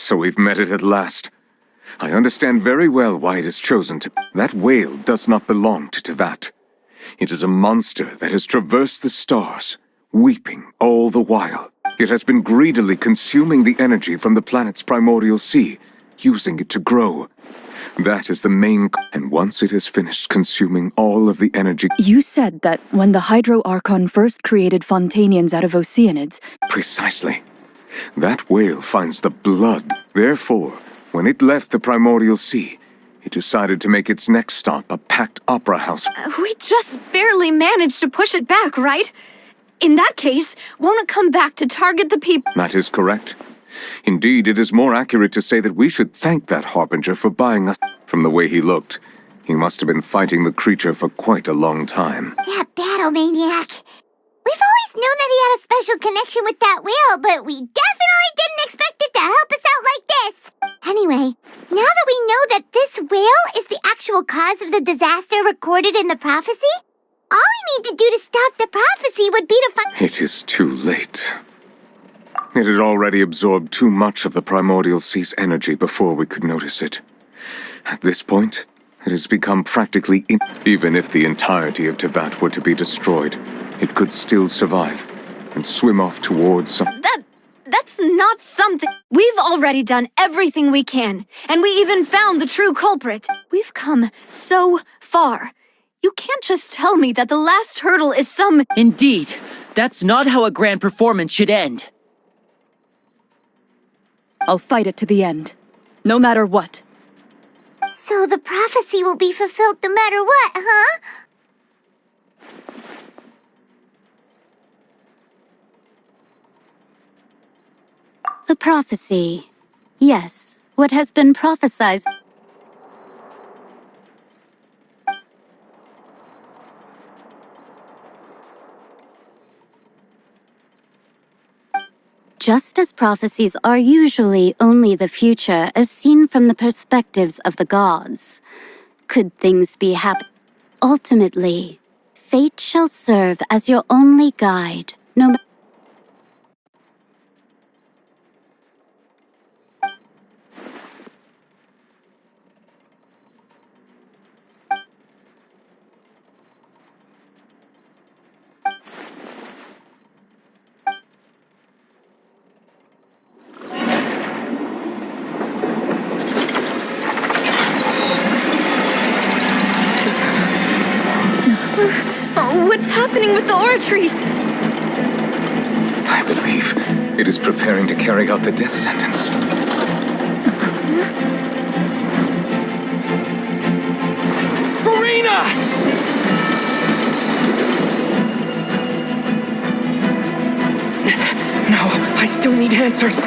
So we've met it at last. I understand very well why it is chosen to... That whale does not belong to Tevat. It is a monster that has traversed the stars, weeping all the while. It has been greedily consuming the energy from the planet's primordial sea, using it to grow. That is the main... And once it has finished consuming all of the energy... You said that when the Hydro Archon first created Fontanians out of Oceanids... Precisely. That whale finds the blood. Therefore, when it left the primordial sea, it decided to make its next stop a packed opera house. We just barely managed to push it back, right? In that case, won't it come back to target the people? That is correct. Indeed, it is more accurate to say that we should thank that Harbinger for buying us. From the way he looked, he must have been fighting the creature for quite a long time. That battle maniac. We've always known that he had a special connection with that whale, but we definitely didn't expect it to help us out like this. Anyway, now that we know that this whale is the actual cause of the disaster recorded in the prophecy, all we need to do to stop the prophecy would be to find... It is too late. It had already absorbed too much of the primordial sea's energy before we could notice it. At this point, it has become practically even if the entirety of Tevat were to be destroyed, it could still survive and swim off towards some... That's not something... We've already done everything we can, and we even found the true culprit. We've come so far. You can't just tell me that the last hurdle is some... Indeed, that's not how a grand performance should end. I'll fight it to the end, no matter what. So the prophecy will be fulfilled no matter what, huh? The prophecy. Yes, what has been prophesied. Just as prophecies are usually only the future as seen from the perspectives of the gods, could things be happen? Ultimately, fate shall serve as your only guide, no matter. What's happening with the oratories? I believe it is preparing to carry out the death sentence. Furina! No, I still need answers.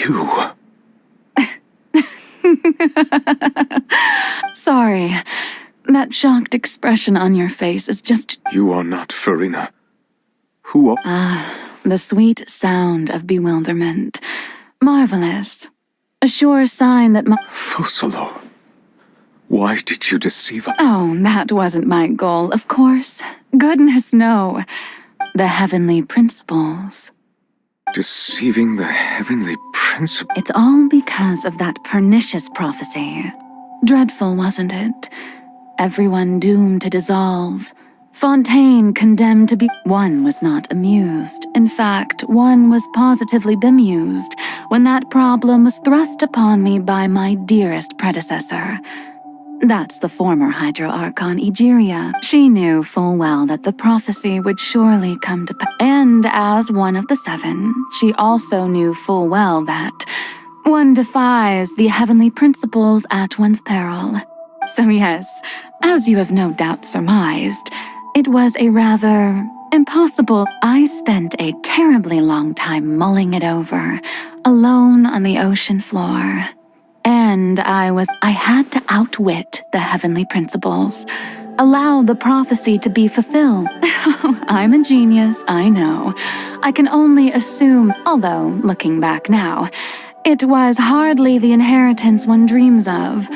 You... Sorry. That shocked expression on your face is just... You are not Furina. Who are... The sweet sound of bewilderment. Marvelous. A sure sign that my... Fosolo. Why did you deceive us? Oh, that wasn't my goal, of course. Goodness, no. The heavenly principles. Deceiving the heavenly principle. It's all because of that pernicious prophecy. Dreadful, wasn't it? Everyone doomed to dissolve. Fontaine condemned to be— One was not amused. In fact, one was positively bemused when that problem was thrust upon me by my dearest predecessor. That's the former Hydro Archon Egeria. She knew full well that the prophecy would surely come to pass. And as one of the seven, she also knew full well that one defies the heavenly principles at one's peril. So yes, as you have no doubt surmised, it was a rather impossible— I spent a terribly long time mulling it over, alone on the ocean floor. And I had to outwit the heavenly principles, allow the prophecy to be fulfilled. I'm a genius, I know. I can only assume, although, looking back now, it was hardly the inheritance one dreams of.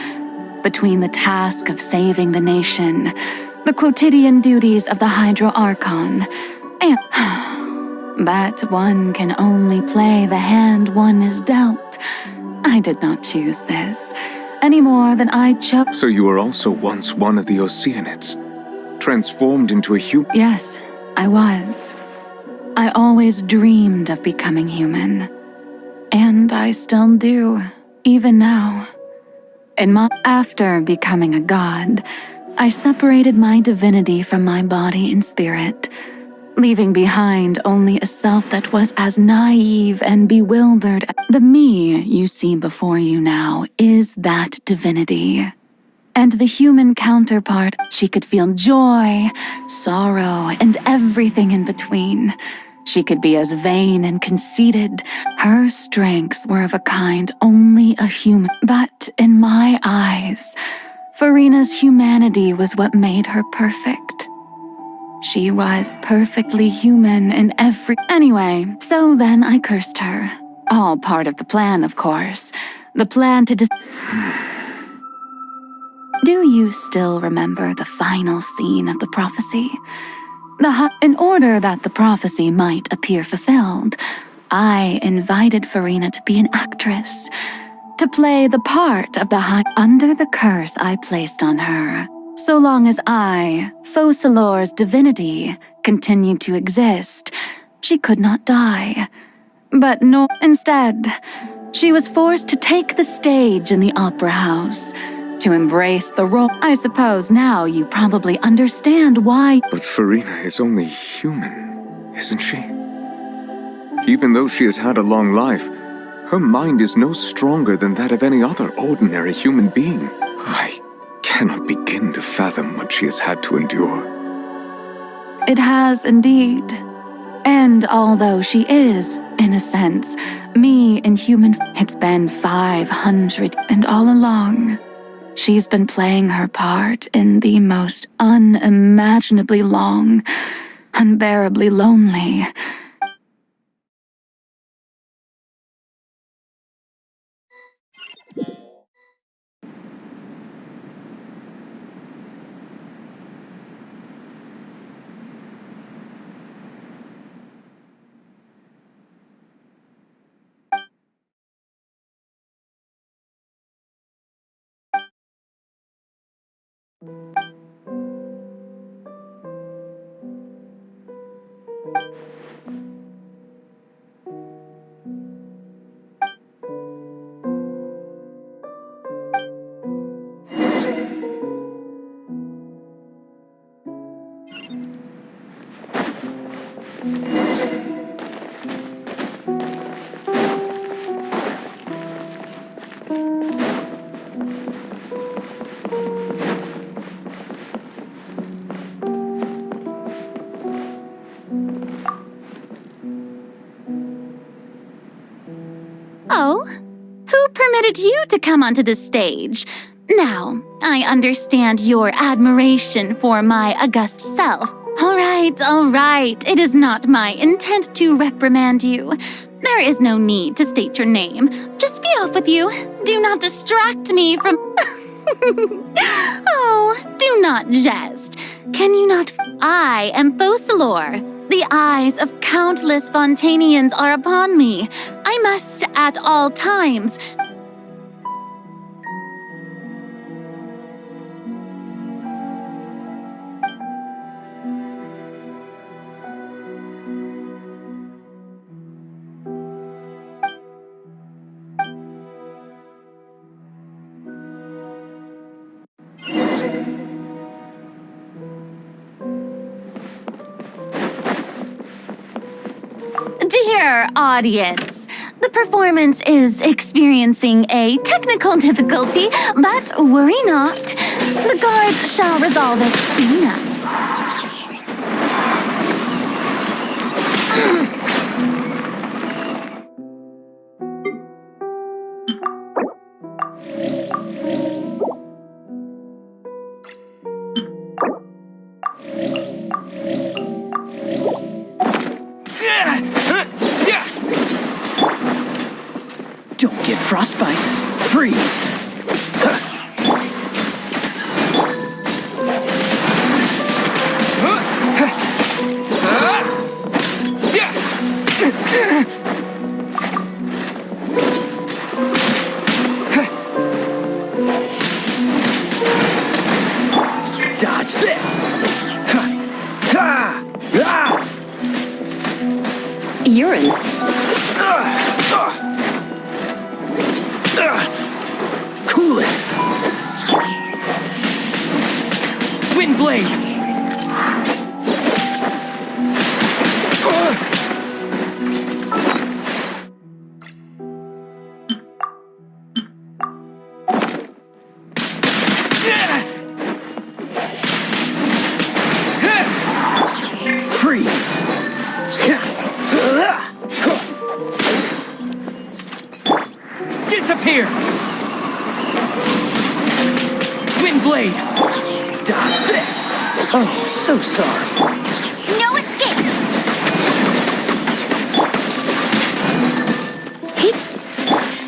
Between the task of saving the nation, the quotidian duties of the Hydro Archon, and— But one can only play the hand one is dealt. I did not choose this, any more than I chose— So you were also once one of the Oceanids, transformed into a human? Yes, I was. I always dreamed of becoming human. And I still do, even now. After becoming a god, I separated my divinity from my body and spirit, leaving behind only a self that was as naive and bewildered. The me you see before you now is that divinity. And the human counterpart, she could feel joy, sorrow, and everything in between. She could be as vain and conceited. Her strengths were of a kind only a human— But in my eyes, Furina's humanity was what made her perfect. She was perfectly human in every— Anyway, so then I cursed her. All part of the plan, of course. The plan to Do you still remember the final scene of the prophecy? In order that the prophecy might appear fulfilled, I invited Furina to be an actress, to play the part of the under the curse I placed on her. So long as I, Focalor's divinity, continued to exist, she could not die. But no, instead, she was forced to take the stage in the opera house, to embrace the role. I suppose now you probably understand why— But Furina is only human, isn't she? Even though she has had a long life, her mind is no stronger than that of any other ordinary human being. I cannot begin to fathom what she has had to endure. It has indeed. And although she is, in a sense, me in human— It's been 500, and all along, she's been playing her part in the most unimaginably long, unbearably lonely— Oh? Who permitted you to come onto the stage? Now, I understand your admiration for my august self. All right. It is not my intent to reprimand you. There is no need to state your name. Just be off with you. Do not distract me from— Oh, do not jest. Can you not— I am Focalor, The eyes of countless Fontanians are upon me. I must at all times. Dear audience, the performance is experiencing a technical difficulty, but worry not. The guards shall resolve it soon enough. Don't get frostbite. Freeze. Dodge this. You're in. Cool it. Wind blade. Freeze. Disappear. Wind blade. Dodge this. Oh, so sorry. No escape!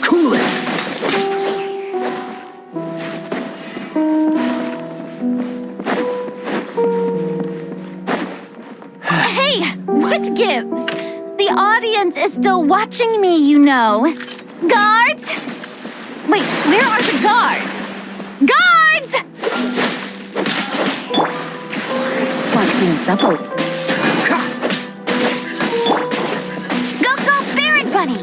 Cool it. Hey, what gives? The audience is still watching me, you know. Guards? Wait, where are the guards? Guards! Go, go, Baron Bunny!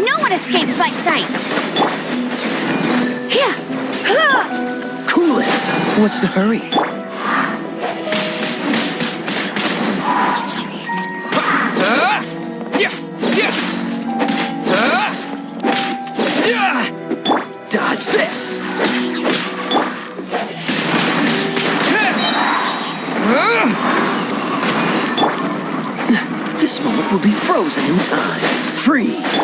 No one escapes my sights! Here! Cool it. What's the hurry? Dodge this. This moment will be frozen in time. Freeze.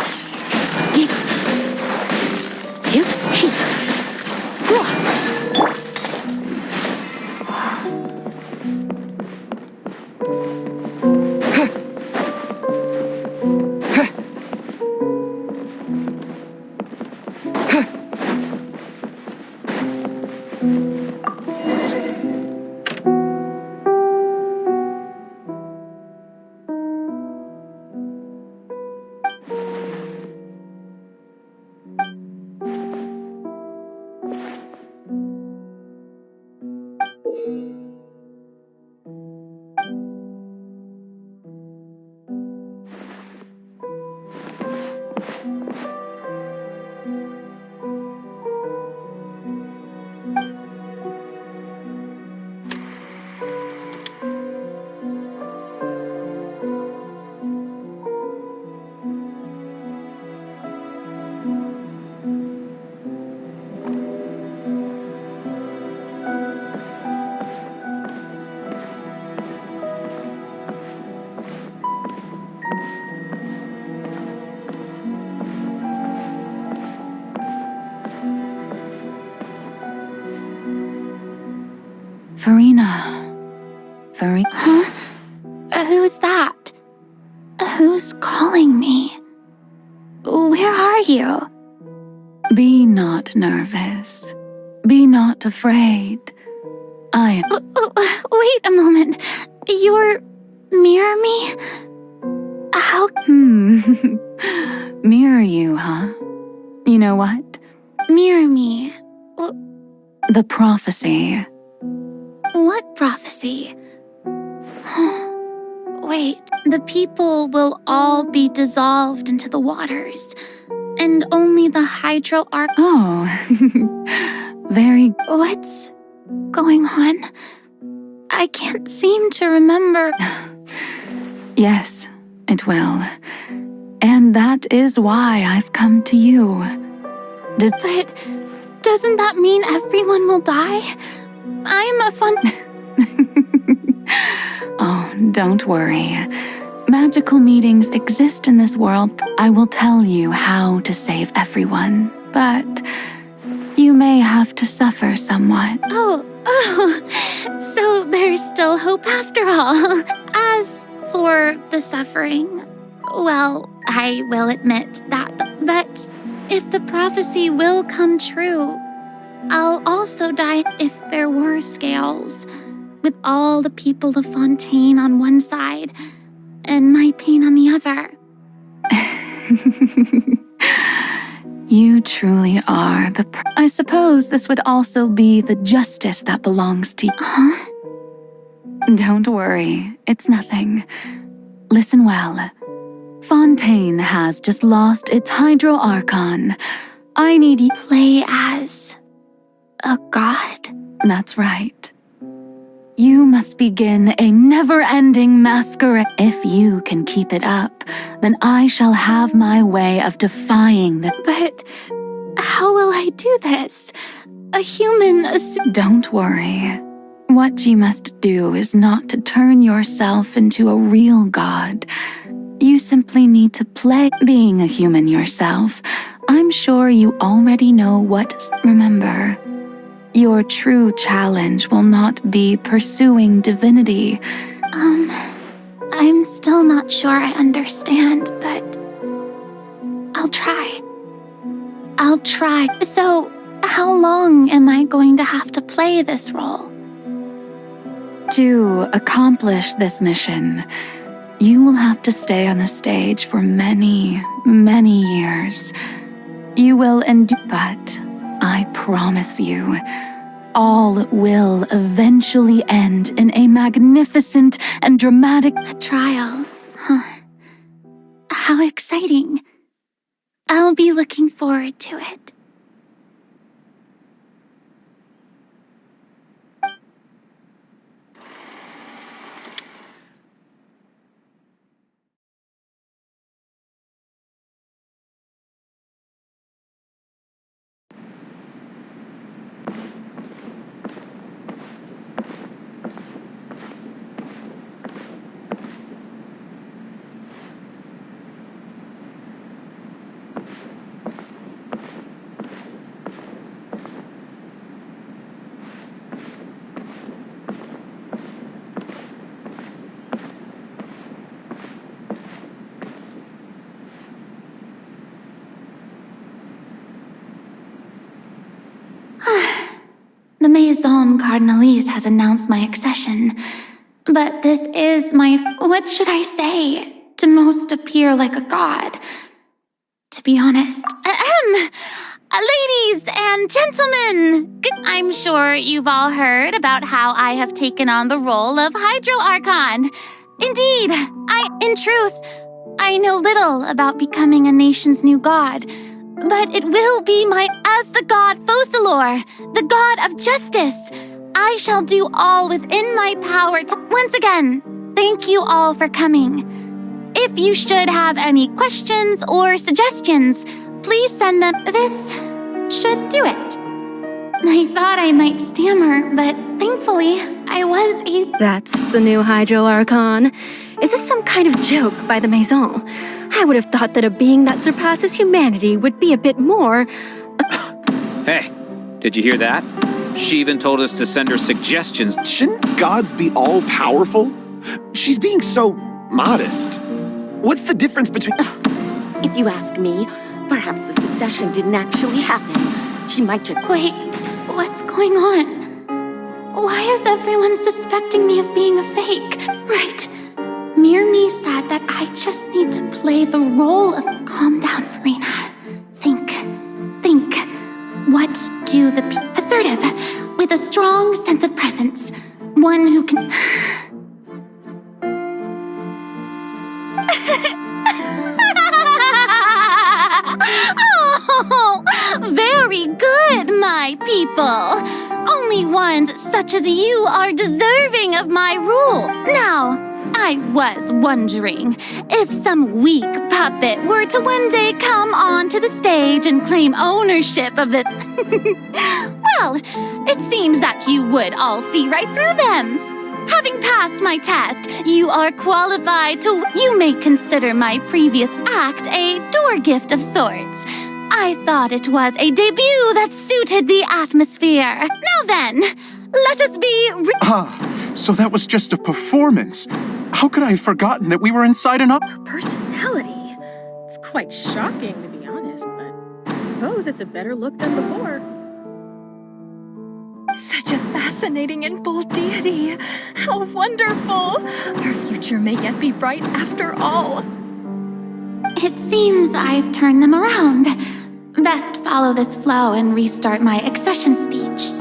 Furina. Huh? Who's that? Who's calling me? Where are you? Be not nervous. Be not afraid. Wait a moment. You're mirror me? How? Mirror you, huh? You know what? Mirror me? The prophecy. What prophecy? Wait, the people will all be dissolved into the waters, and only the hydro arc. Oh, very. What's going on? I can't seem to remember. Yes, it will. And that is why I've come to you. But doesn't that mean everyone will die? I'm a fun... Oh, don't worry. Magical meetings exist in this world. I will tell you how to save everyone, but you may have to suffer somewhat. Oh, so there's still hope after all. As for the suffering, well, I will admit that, but if the prophecy will come true, I'll also die if there were scales, with all the people of Fontaine on one side and my pain on the other. You truly are the I suppose this would also be the justice that belongs to you. Huh? Don't worry, it's nothing. Listen well. Fontaine has just lost its Hydro Archon. I need you. Play as a god? That's right. You must begin a never-ending masquerade. If you can keep it up, then I shall have my way of defying the... But how will I do this? A human... Don't worry. What you must do is not to turn yourself into a real god. You simply need to play being a human yourself. I'm sure you already know what... Remember, your true challenge will not be pursuing divinity. I'm still not sure I understand, but I'll try. I'll try. So, how long am I going to have to play this role? To accomplish this mission, you will have to stay on the stage for many, many years. You will endure, but I promise you, all will eventually end in a magnificent and dramatic trial. Huh. How exciting. I'll be looking forward to it. The Maison Cardinalise has announced my accession, but this is my... What should I say to most appear like a god? To be honest... Ladies and gentlemen! I'm sure you've all heard about how I have taken on the role of Hydro Archon. Indeed, in truth, I know little about becoming a nation's new god, but it will be as the god Focalor, the god of justice. I shall do all within my power to... Once again, thank you all for coming. If you should have any questions or suggestions, please send them. This should do it. I thought I might stammer, but thankfully, I was able... That's the new Hydro Archon. Is this some kind of joke by the Maison? I would have thought that a being that surpasses humanity would be a bit more... Hey, did you hear that? She even told us to send her suggestions. Shouldn't gods be all-powerful? She's being so modest. What's the difference between... If you ask me, Perhaps the succession didn't actually happen. She might just... Wait, what's going on? Why is everyone suspecting me of being a fake? Right. Mere Me said that I just need to play the role of... Calm down, Furina. Think. What do the assertive, with a strong sense of presence. One who can... Oh, very good, my people. Only ones such as you are deserving of my rule. Now, I was wondering if some weak puppet were to one day come onto the stage and claim ownership of it. Well, it seems that you would all see right through them. Having passed my test, you are qualified to... You may consider my previous act a door gift of sorts. I thought it was a debut that suited the atmosphere. Now then, let us be... So that was just a performance. How could I have forgotten that we were inside an up... Personality? It's quite shocking, to be honest, but I suppose it's a better look than before. Such a fascinating and bold deity. How wonderful! Our future may yet be bright after all. It seems I've turned them around. Best follow this flow and restart my accession speech.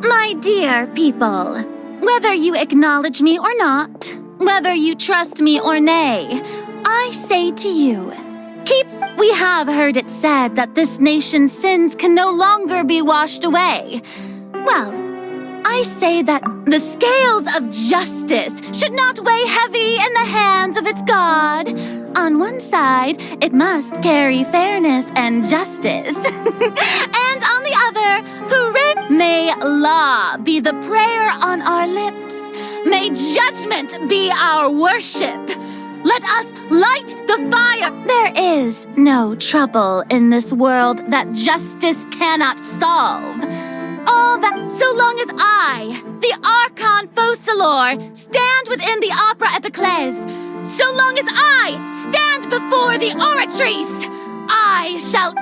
My dear people, whether you acknowledge me or not, whether you trust me or nay, I say to you, we have heard it said that this nation's sins can no longer be washed away. Well, I say that the scales of justice should not weigh heavy in the hands of its God. On one side, it must carry fairness and justice. And on the other, may law be the prayer on our lips. May judgment be our worship. Let us light the fire. There is no trouble in this world that justice cannot solve. All that, so long as I, the Archon Focalor, stand within the Opera Epiclese, so long as I stand before the Oratrice, I shall...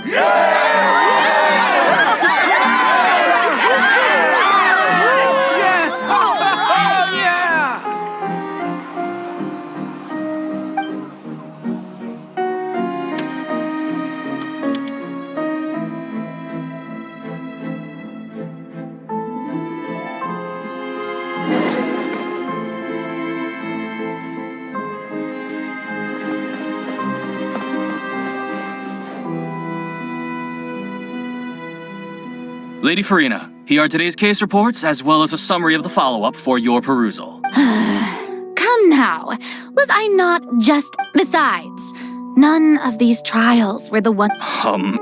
Lady Furina, here are today's case reports, as well as a summary of the follow-up for your perusal. Come now, was I not just... Besides, none of these trials were the one...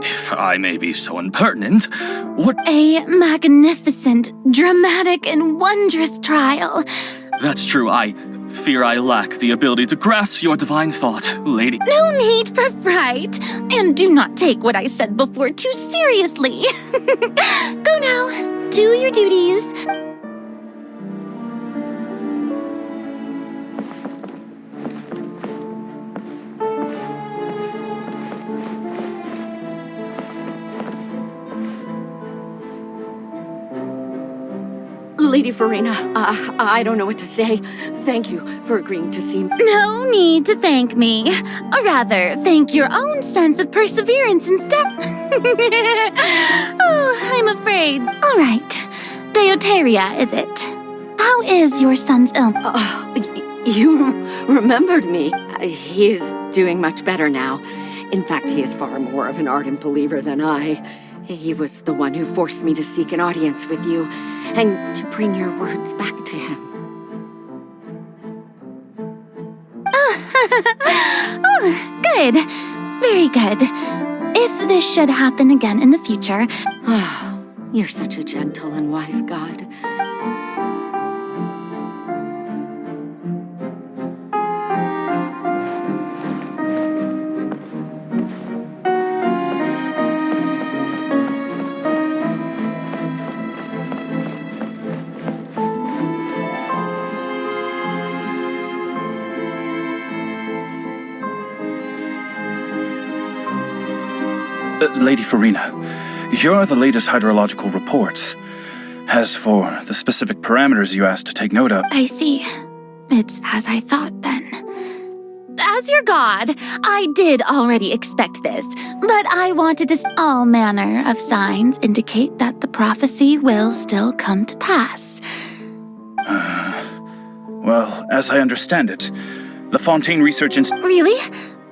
If I may be so impertinent, what... A magnificent, dramatic, and wondrous trial. That's true, I fear I lack the ability to grasp your divine thought, lady. No need for fright, and do not take what I said before too seriously. Go now, do your duties. Lady Furina, I don't know what to say. Thank you for agreeing to see me. No need to thank me. Or rather, thank your own sense of perseverance instead. Oh, I'm afraid. All right. Deoteria, is it? How is your son's illness? You remembered me. He is doing much better now. In fact, he is far more of an ardent believer than I. He was the one who forced me to seek an audience with you, and to bring your words back to him. Oh, good. Very good. If this should happen again in the future... Oh, you're such a gentle and wise god. Lady Furina, here are the latest hydrological reports. As for the specific parameters you asked to take note of... I see. It's as I thought then. As your god, I did already expect this, but I wanted to... All manner of signs indicate that the prophecy will still come to pass. Well, as I understand it, the Fontaine Research Institute... Really?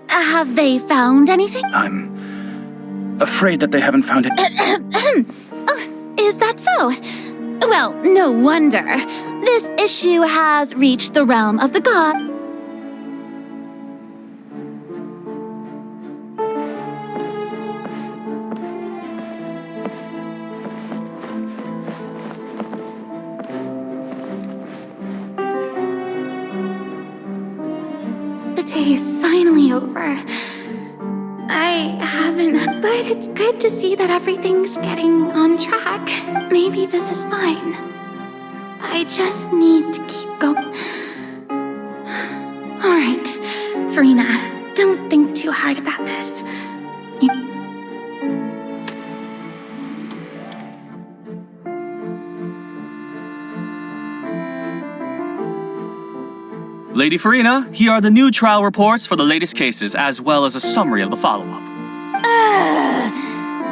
Have they found anything? I'm afraid that they haven't found it. Is that so? Well, no wonder. This issue has reached the realm of the god. The day is finally over. I haven't, but it's good to see that everything's getting on track. Maybe this is fine. I just need to keep going. All right, Furina, don't think too hard about this. Lady Furina, here are the new trial reports for the latest cases, as well as a summary of the follow-up.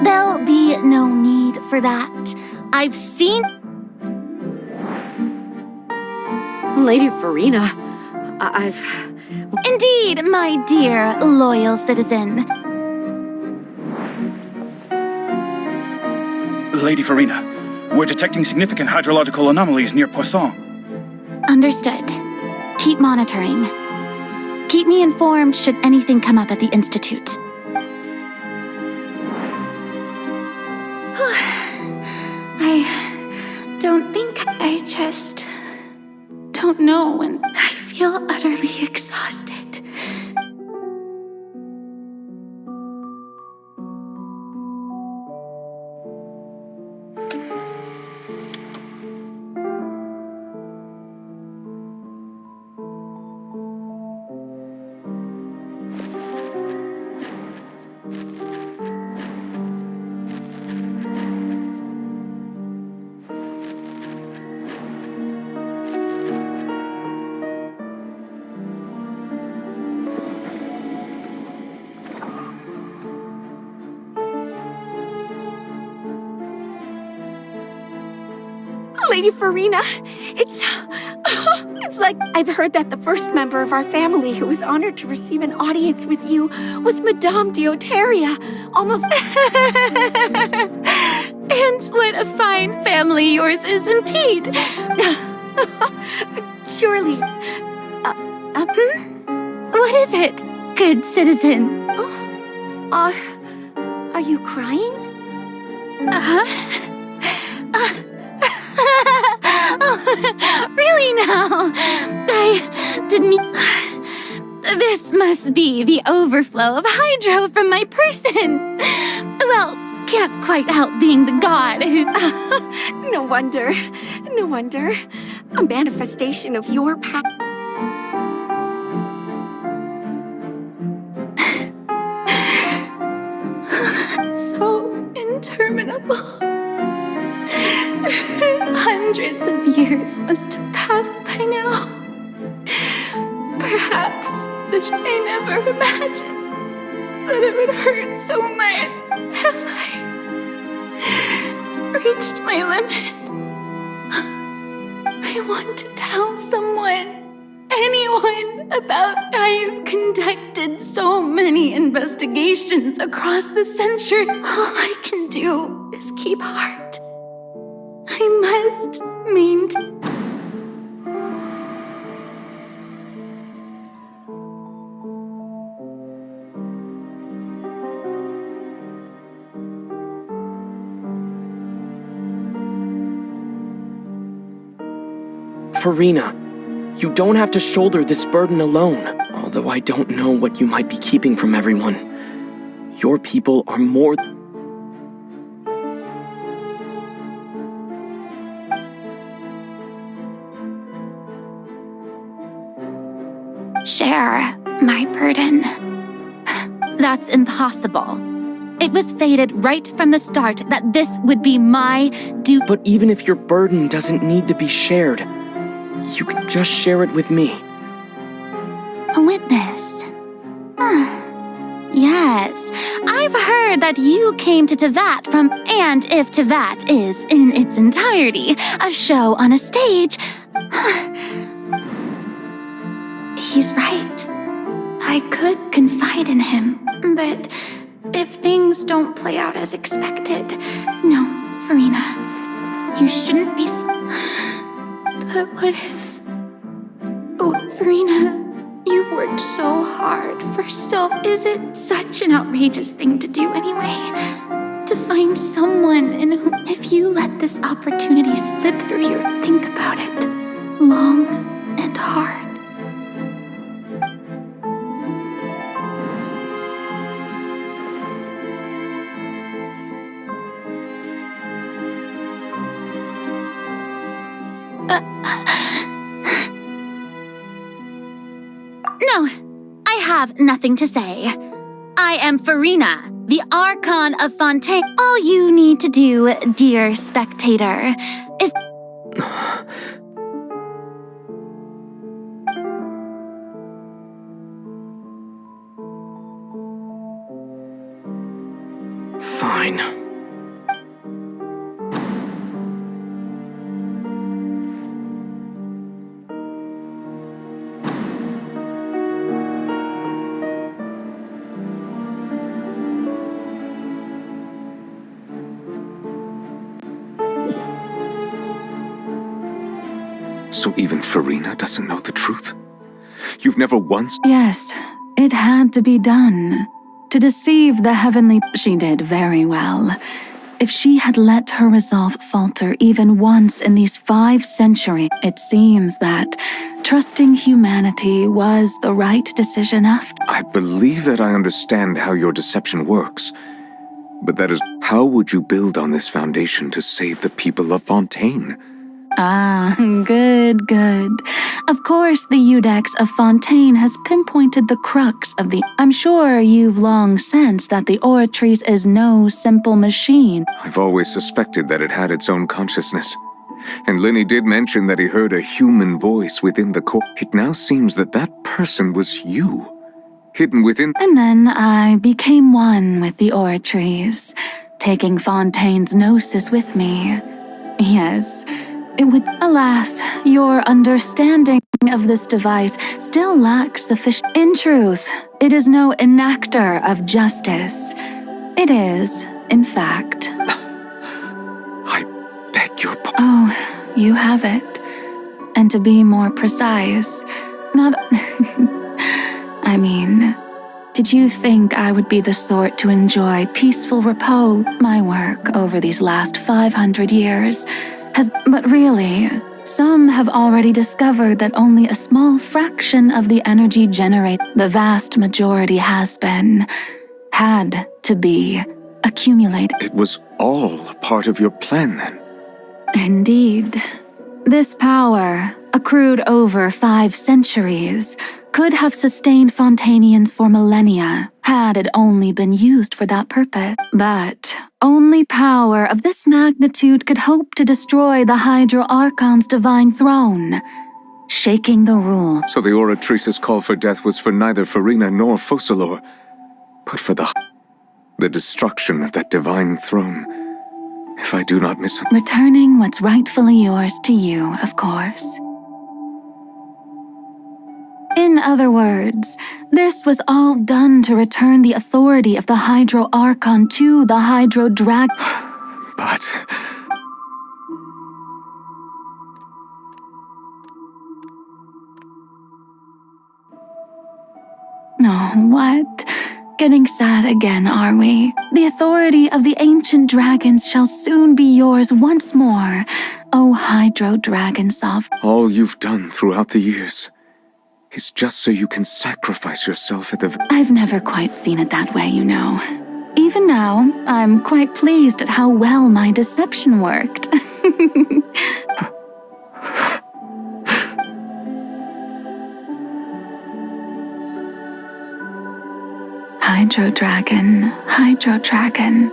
There'll be no need for that. I've seen... Lady Furina, I've... Indeed, my dear, loyal citizen. Lady Furina, we're detecting significant hydrological anomalies near Poisson. Understood. Keep monitoring. Keep me informed should anything come up at the Institute. I don't think I just don't know when I feel utterly exhausted. Lady Furina, it's like I've heard that the first member of our family who was honored to receive an audience with you was Madame Deoteria. Almost... And what a fine family yours is indeed. Surely... What is it, good citizen? Are you crying? Really now? I didn't... This must be the overflow of hydro from my person. Well, can't quite help being the god who... No wonder. No wonder. A manifestation of your power. So interminable. Hundreds of years must have passed by now. Perhaps I never imagined that it would hurt so much. Have I reached my limit? I want to tell someone, anyone, about I've conducted so many investigations across the century. All I can do is keep heart. I must maintain. Furina, you don't have to shoulder this burden alone, although I don't know what you might be keeping from everyone. Your people are more... Share my burden. That's impossible. It was fated right from the start that this would be my duty. But even if your burden doesn't need to be shared, you can just share it with me. A witness. Yes, I've heard that you came to Tevat from, and if Tevat is, in its entirety, a show on a stage... He's right. I could confide in him, but if things don't play out as expected... No, Furina, you shouldn't be But what if... Oh, Furina... You've worked so hard for so... Is it such an outrageous thing to do anyway? To find someone in whom... If you let this opportunity slip through your... Think about it. Long and hard. No, I have nothing to say. I am Furina, the Archon of Fontaine. All you need to do, dear spectator, is... Fine. So even Furina doesn't know the truth? You've never once... Yes, it had to be done. To deceive the heavenly... She did very well. If she had let her resolve falter even once in these 5 centuries, it seems that trusting humanity was the right decision after... I believe that I understand how your deception works. But that is... How would you build on this foundation to save the people of Fontaine? Ah, good, good. Of course, the Iudex of Fontaine has pinpointed the crux of the... I'm sure you've long sensed that the Oratrice is no simple machine. I've always suspected that it had its own consciousness. And Lenny did mention that he heard a human voice within the core. It now seems that that person was you, hidden within... And then I became one with the Oratrice, taking Fontaine's gnosis with me. Yes... It would... Alas, your understanding of this device still lacks sufficient... In truth, it is no enactor of justice. It is, in fact... I beg your pardon. Oh, you have it. And to be more precise, not... I mean... Did you think I would be the sort to enjoy peaceful repose? My work over these last 500 years... But really, some have already discovered that only a small fraction of the energy generated, the vast majority had to be, accumulated. It was all a part of your plan, then? Indeed. This power, accrued over 5 centuries, could have sustained Fontainians for millennia, had it only been used for that purpose. But only power of this magnitude could hope to destroy the Hydro Archon's divine throne, shaking the rule. So the Oratrice's call for death was for neither Furina nor Focalor, but for the destruction of that divine throne. If I do not miss it. Returning what's rightfully yours to you, of course. In other words, this was all done to return the authority of the Hydro Archon to the Hydro Dragon. But... Oh, what? Getting sad again, are we? The authority of the ancient dragons shall soon be yours once more, O Hydro Dragon Sovereign. All you've done throughout the years is just so you can sacrifice yourself at the... I've never quite seen it that way, you know. Even now, I'm quite pleased at how well my deception worked. Hydro Dragon, Hydro Dragon.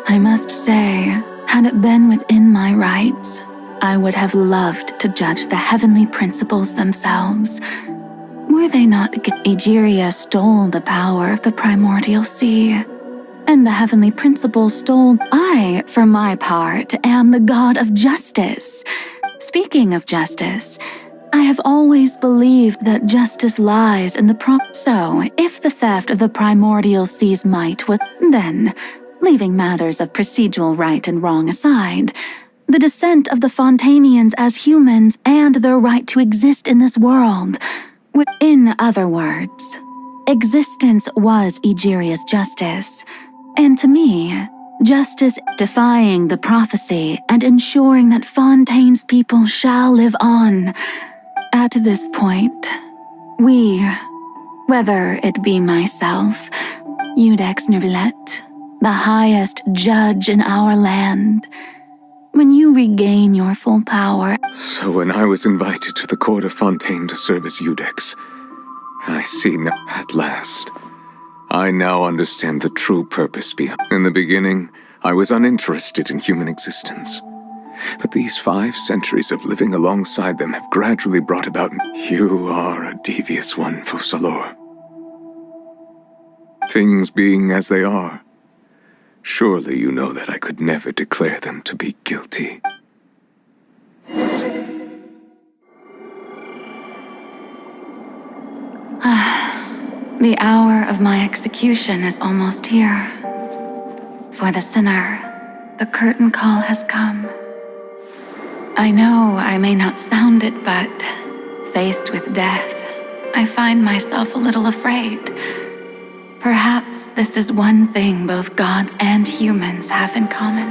I must say, had it been within my rights, I would have loved to judge the heavenly principles themselves. Were they not Egeria stole the power of the primordial sea, and the heavenly principles stole. I, for my part, am the god of justice. Speaking of justice, I have always believed that justice lies in the So, if the theft of the primordial sea's might was, then, leaving matters of procedural right and wrong aside, the descent of the Fontanians as humans and their right to exist in this world. In other words, existence was Egeria's justice, and to me, justice defying the prophecy and ensuring that Fontaine's people shall live on. At this point, we, whether it be myself, Iudex Neuvillette, the highest judge in our land, when you regain your full power. So when I was invited to the court of Fontaine to serve as Iudex, I see now, at last, I now understand the true purpose behind. In the beginning, I was uninterested in human existence. But these 5 centuries of living alongside them have gradually brought about. You are a devious one, Fussalor. Things being as they are, surely you know that I could never declare them to be guilty. The hour of my execution is almost here. For the sinner, the curtain call has come. I know I may not sound it, but faced with death, I find myself a little afraid. Perhaps this is one thing both gods and humans have in common.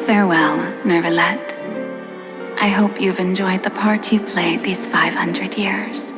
Farewell, Neuvillette. I hope you've enjoyed the part you played these 500 years.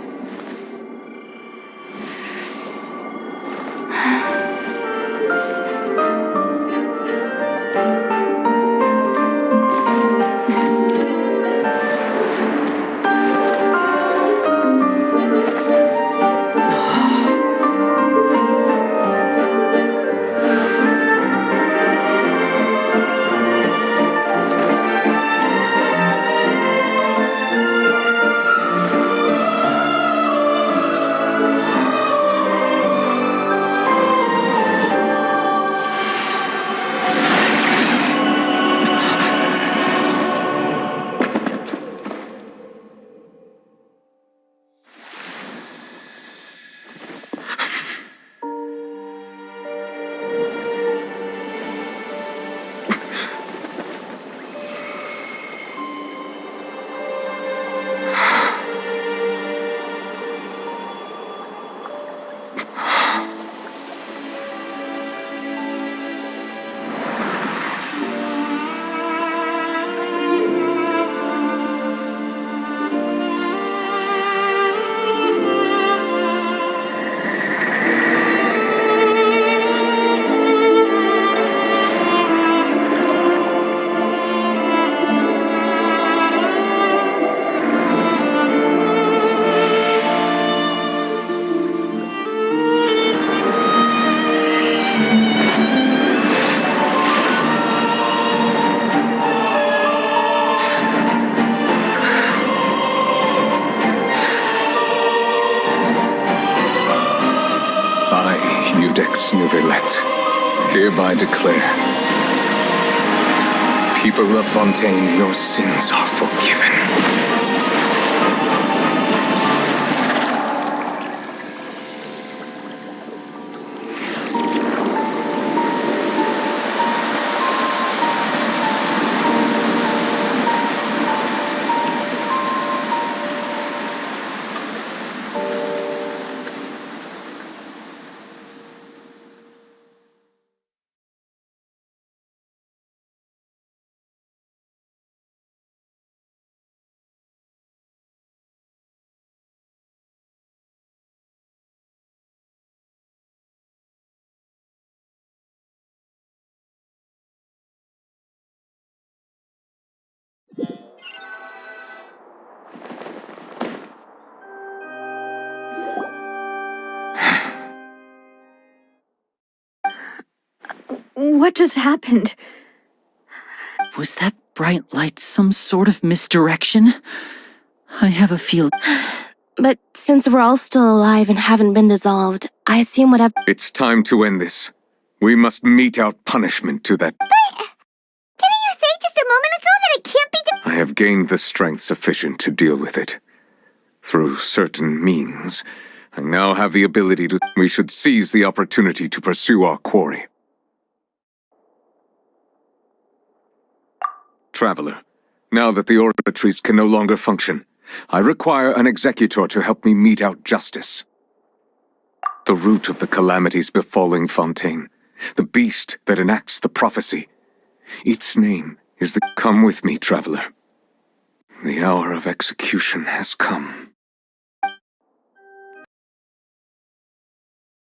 Iudex Neuvillette, hereby declare, people of Fontaine, your sins are forgiven. What just happened? Was that bright light some sort of misdirection? I have a feel. But since we're all still alive and haven't been dissolved, I assume whatever— It's time to end this. We must mete out punishment to that. Didn't you say just a moment ago that it can't be I have gained the strength sufficient to deal with it. Through certain means, I now have the ability to— We should seize the opportunity to pursue our quarry. Traveler, now that the oratories can no longer function, I require an executor to help me mete out justice. The root of the calamities befalling Fontaine, the beast that enacts the prophecy. Its name is the— Come with me, traveler. The hour of execution has come.